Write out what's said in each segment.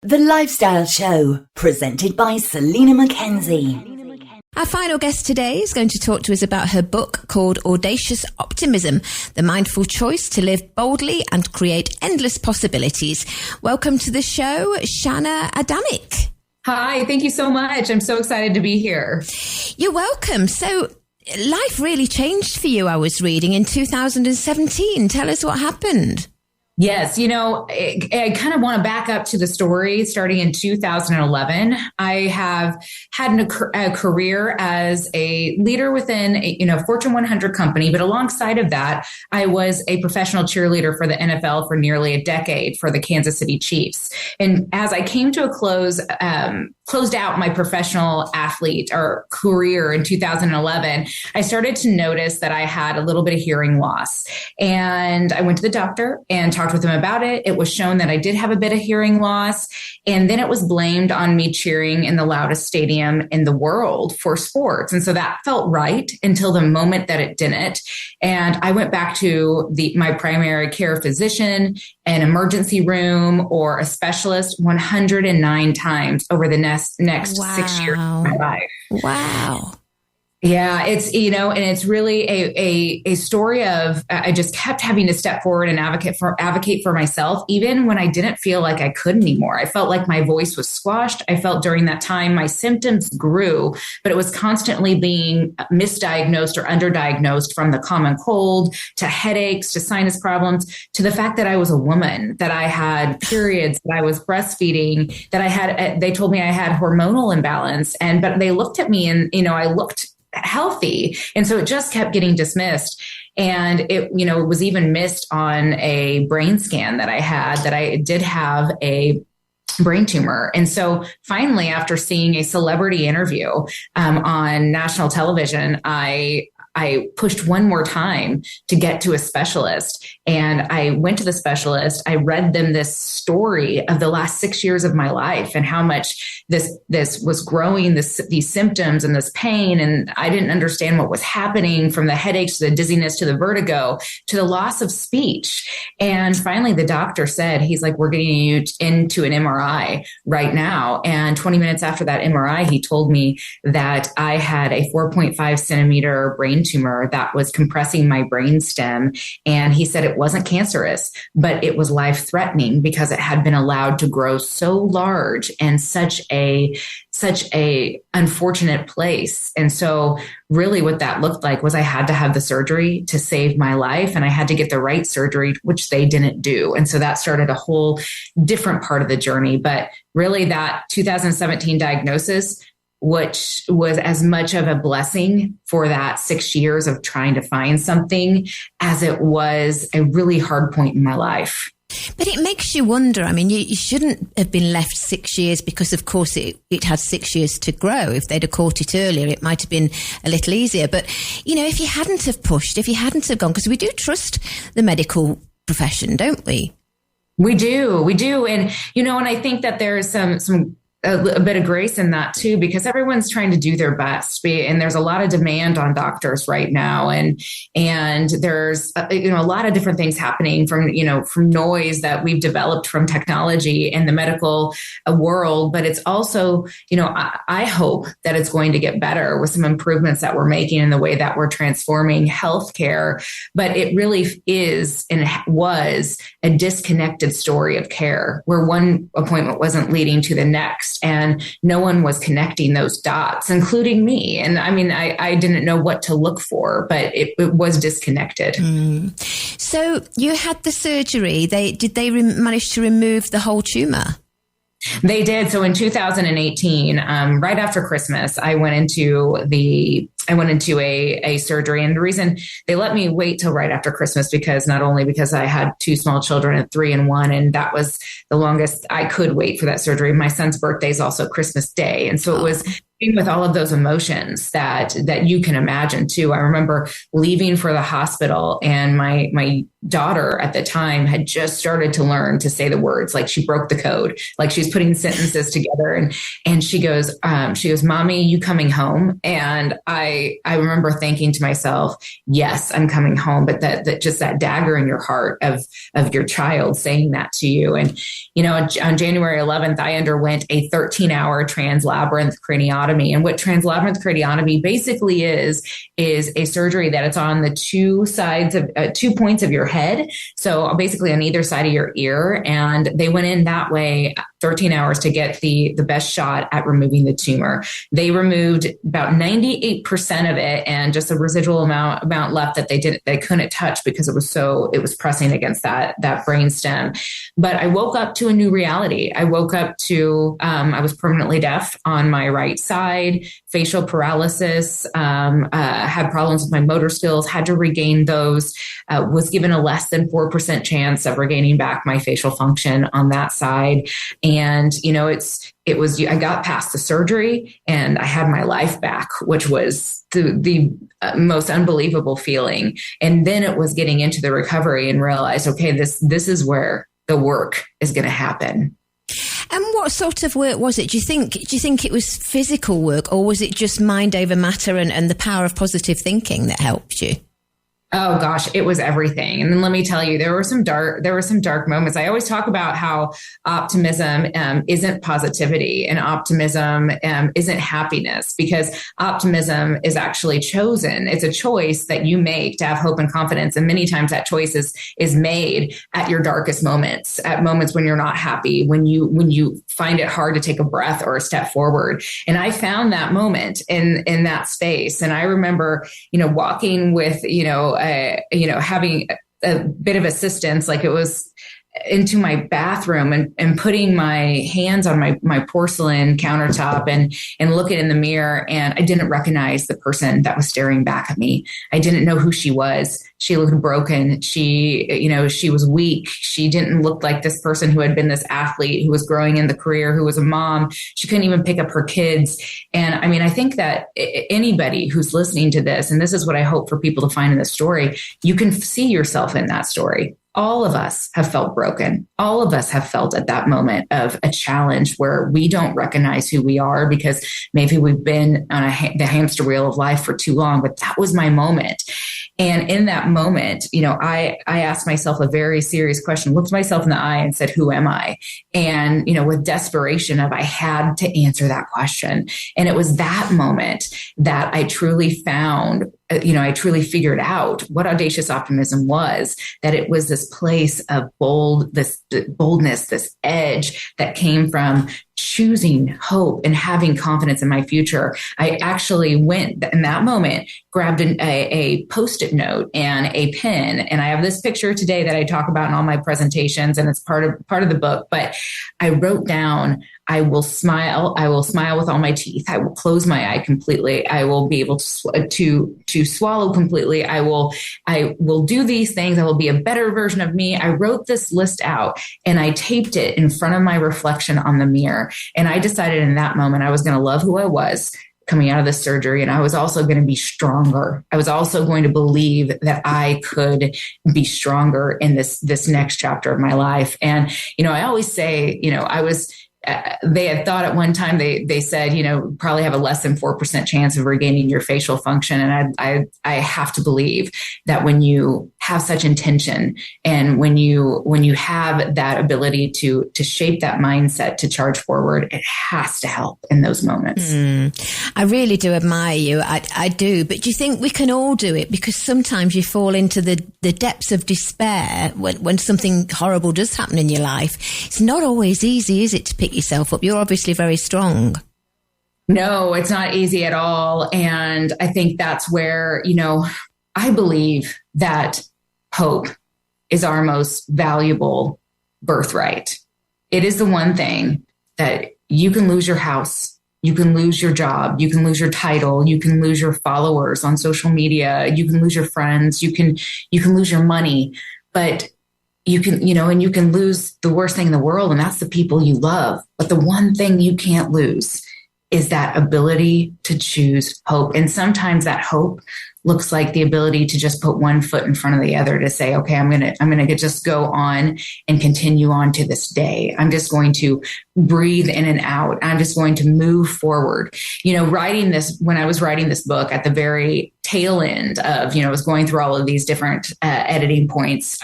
The Lifestyle Show, presented by Selina MacKenzie. Our final guest today is going to talk to us about her book called Audacious Optimism, the mindful choice to live boldly and create endless possibilities. Welcome to the show, Shanna Adamic. Hi, thank you so much. I'm so excited to be here. You're welcome. So life really changed for you, I was reading, in 2017. Tell us what happened. Yes, I kind of want to back up to the story starting in 2011. I have had a career as a leader within a Fortune 100 company, but alongside of that, I was a professional cheerleader for the NFL for nearly a decade for the Kansas City Chiefs. And as I came to a closed out my professional athlete or career in 2011, I started to notice that I had a little bit of hearing loss. And I went to the doctor and talked with him about it. It was shown that I did have a bit of hearing loss. And then it was blamed on me cheering in the loudest stadium in the world for sports. And so that felt right until the moment that it didn't. And I went back to my primary care physician, an emergency room, or a specialist 109 times over the next 6 years of my life. Wow. Yeah, it's, and it's really a story of, I just kept having to step forward and advocate for myself, even when I didn't feel like I could anymore. I felt like my voice was squashed. I felt during that time my symptoms grew, but it was constantly being misdiagnosed or underdiagnosed, from the common cold to headaches to sinus problems to the fact that I was a woman, that I had periods, that I was breastfeeding, that they told me I had hormonal imbalance. But they looked at me and, I looked healthy. And so it just kept getting dismissed. And it was even missed on a brain scan that I had, that I did have a brain tumor. And so finally, after seeing a celebrity interview on national television, I pushed one more time to get to a specialist. And I went to the specialist. I read them this story of the last 6 years of my life and how much this was growing, these symptoms and this pain. And I didn't understand what was happening, from the headaches to the dizziness to the vertigo to the loss of speech. And finally, the doctor said, he's like, we're getting you into an MRI right now. And 20 minutes after that MRI, he told me that I had a 4.5 centimeter brain tumor that was compressing my brain stem. And he said it wasn't cancerous, but it was life-threatening because it had been allowed to grow so large and such a unfortunate place. And so really what that looked like was I had to have the surgery to save my life, and I had to get the right surgery, which they didn't do. And so that started a whole different part of the journey. But really that 2017 diagnosis, which was as much of a blessing for that 6 years of trying to find something as it was a really hard point in my life. But it makes you wonder. I mean, you shouldn't have been left 6 years, because, of course, it had 6 years to grow. If they'd have caught it earlier, it might have been a little easier. But, if you hadn't have pushed, if you hadn't have gone, because we do trust the medical profession, don't we? We do. And, and I think that there's some a bit of grace in that too, because everyone's trying to do their best, and there's a lot of demand on doctors right now, and there's a lot of different things happening from noise that we've developed from technology in the medical world. But it's also I hope that it's going to get better with some improvements that we're making in the way that we're transforming healthcare. But it really is and was a disconnected story of care, where one appointment wasn't leading to the next. And no one was connecting those dots, including me. And I mean, I didn't know what to look for, but it was disconnected. So you had the surgery. Did they manage to remove the whole tumor? They did. So in 2018, right after Christmas, I went into a surgery. And the reason they let me wait till right after Christmas, because I had two small children at 3 and 1, and that was the longest I could wait for that surgery. My son's birthday is also Christmas Day. And so it was with all of those emotions that you can imagine too. I remember leaving for the hospital, and my daughter at the time had just started to learn to say the words. Like, she broke the code, like she's putting sentences together. And she goes, Mommy, you coming home? And I I remember thinking to myself, yes, I'm coming home, but that just that dagger in your heart of your child saying that to you. And, on January 11th, I underwent a 13-hour translabyrinth craniotomy. And what translabyrinth craniotomy basically is a surgery that it's on the two sides of 2 points of your head. So basically on either side of your ear. And they went in that way 13 hours to get the best shot at removing the tumor. They removed about 98% of it, and just a residual amount left that they couldn't touch because it was pressing against that brain stem. But I woke up to a new reality. I woke up to I was permanently deaf on my right side, facial paralysis, had problems with my motor skills, had to regain those, was given a less than 4% chance of regaining back my facial function on that side. And, I got past the surgery and I had my life back, which was the most unbelievable feeling. And then it was getting into the recovery and realize, okay, this is where the work is going to happen. And what sort of work was it? Do you think it was physical work, or was it just mind over matter and the power of positive thinking that helped you? Oh gosh, it was everything. And then let me tell you, there were some dark moments. I always talk about how optimism isn't positivity, and optimism isn't happiness, because optimism is actually chosen. It's a choice that you make to have hope and confidence. And many times that choice is made at your darkest moments, at moments when you're not happy, when you find it hard to take a breath or a step forward. And I found that moment in that space. And I remember, walking with, having a bit of assistance, like it was into my bathroom and putting my hands on my porcelain countertop and looking in the mirror. And I didn't recognize the person that was staring back at me. I didn't know who she was. She looked broken. She was weak. She didn't look like this person who had been this athlete, who was growing in the career, who was a mom. She couldn't even pick up her kids. And I mean, I think that anybody who's listening to this, and this is what I hope for people to find in the story, you can see yourself in that story. All of us have felt broken. All of us have felt at that moment of a challenge where we don't recognize who we are because maybe we've been on the hamster wheel of life for too long. But that was my moment. And in that moment, I asked myself a very serious question, looked myself in the eye and said, who am I? And, with desperation I had to answer that question. And it was that moment that I truly found, I truly figured out what audacious optimism was, that it was this place of boldness, this edge that came from choosing hope and having confidence in my future. I actually went in that moment, grabbed a Post-it note and a pen. And I have this picture today that I talk about in all my presentations, and it's part of the book. But I wrote down, I will smile with all my teeth. I will close my eye completely. I will be able to swallow completely. I will do these things. I will be a better version of me. I wrote this list out and I taped it in front of my reflection on the mirror. And I decided in that moment I was going to love who I was coming out of the surgery. And I was also going to be stronger. I was also going to believe that I could be stronger in this next chapter of my life. And, I always say, they had thought at one time, they said, probably have a less than 4% chance of regaining your facial function. And I have to believe that when you have such intention and when you have that ability to shape that mindset to charge forward, it has to help in those moments. I really do admire you. I do. But do you think we can all do it? Because sometimes you fall into the depths of despair when something horrible does happen in your life. It's not always easy, is it, to pick yourself up? You're obviously very strong. No, it's not easy at all. And I think that's where, I believe that hope is our most valuable birthright. It is the one thing that you can lose your house, you can lose your job, you can lose your title, you can lose your followers on social media, you can lose your friends, you can lose your money, but you can, and you can lose the worst thing in the world, and that's the people you love. But the one thing you can't lose is that ability to choose hope. And sometimes that hope looks like the ability to just put one foot in front of the other to say, okay, I'm going to just go on and continue on to this day. I'm just going to breathe in and out. I'm just going to move forward. When I was writing this book at the very tail end of, I was going through all of these different editing points,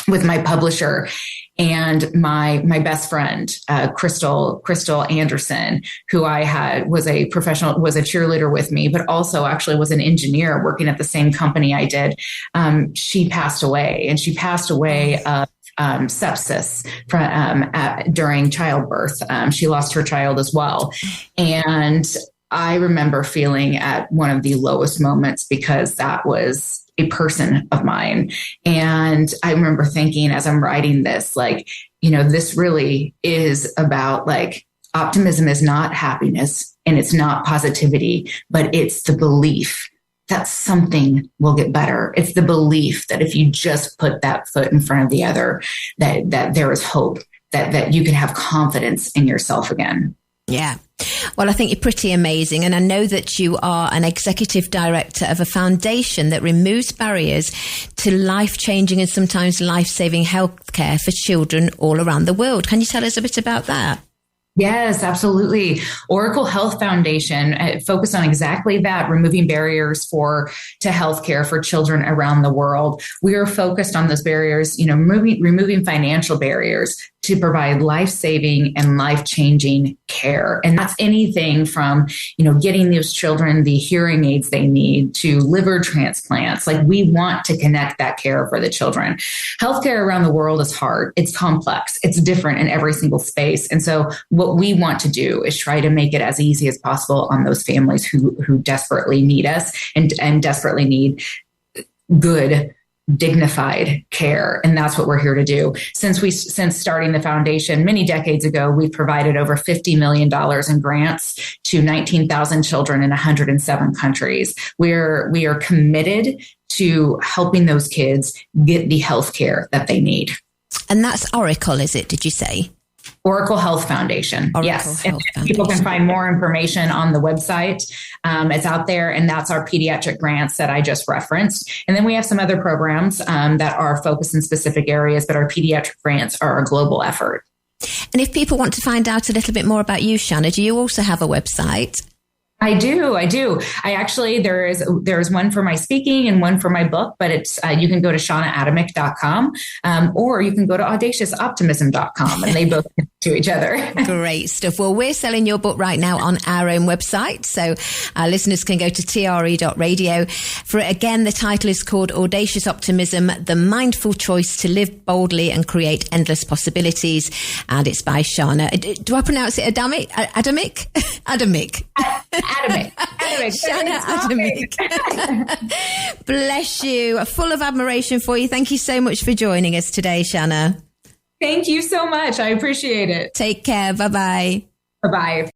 with my publisher, and my best friend, Crystal Anderson, who I had was a cheerleader with me, but also actually was an engineer working at the same company I did. She passed away, and she passed away of sepsis during childbirth. She lost her child as well. And I remember feeling at one of the lowest moments, because that was a person of mine. And I remember thinking, as I'm writing this, this really is about optimism is not happiness and it's not positivity, but it's the belief that something will get better. It's the belief that if you just put that foot in front of the other, that there is hope, that you can have confidence in yourself again. Yeah. Well, I think you're pretty amazing. And I know that you are an executive director of a foundation that removes barriers to life-changing and sometimes life-saving healthcare for children all around the world. Can you tell us a bit about that? Yes, absolutely. Oracle Health Foundation focused on exactly that, removing barriers to healthcare for children around the world. We are focused on those barriers, removing financial barriers to provide life-saving and life-changing care. And that's anything from, getting those children the hearing aids they need to liver transplants. We want to connect that care for the children. Healthcare around the world is hard. It's complex. It's different in every single space. And so what we want to do is try to make it as easy as possible on those families who desperately need us and desperately need good, dignified care. And that's what we're here to do. Since starting the foundation many decades ago, we've provided over $50 million in grants to 19,000 children in 107 countries. We are committed to helping those kids get the health care that they need. And that's Oracle, is it? Did you say? Oracle Health Foundation. Yes. And people can find more information on the website. It's out there, and that's our pediatric grants that I just referenced. And then we have some other programs that are focused in specific areas, but our pediatric grants are a global effort. And if people want to find out a little bit more about you, Shanna, do you also have a website? I do. I actually, there is one for my speaking and one for my book, but it's, you can go to ShannaAdamic.com, or you can go to AudaciousAoptimism.com, and they both connect to each other. Great stuff. Well, we're selling your book right now on our own website, so our listeners can go to tre.radio. For it, again, the title is called Audacious Optimism, The Mindful Choice to Live Boldly and Create Endless Possibilities. And it's by Shanna. Do I pronounce it Adamic? Adamic. Shanna Adamic. Bless you. Full of admiration for you. Thank you so much for joining us today, Shanna. Thank you so much. I appreciate it. Take care. Bye-bye. Bye-bye.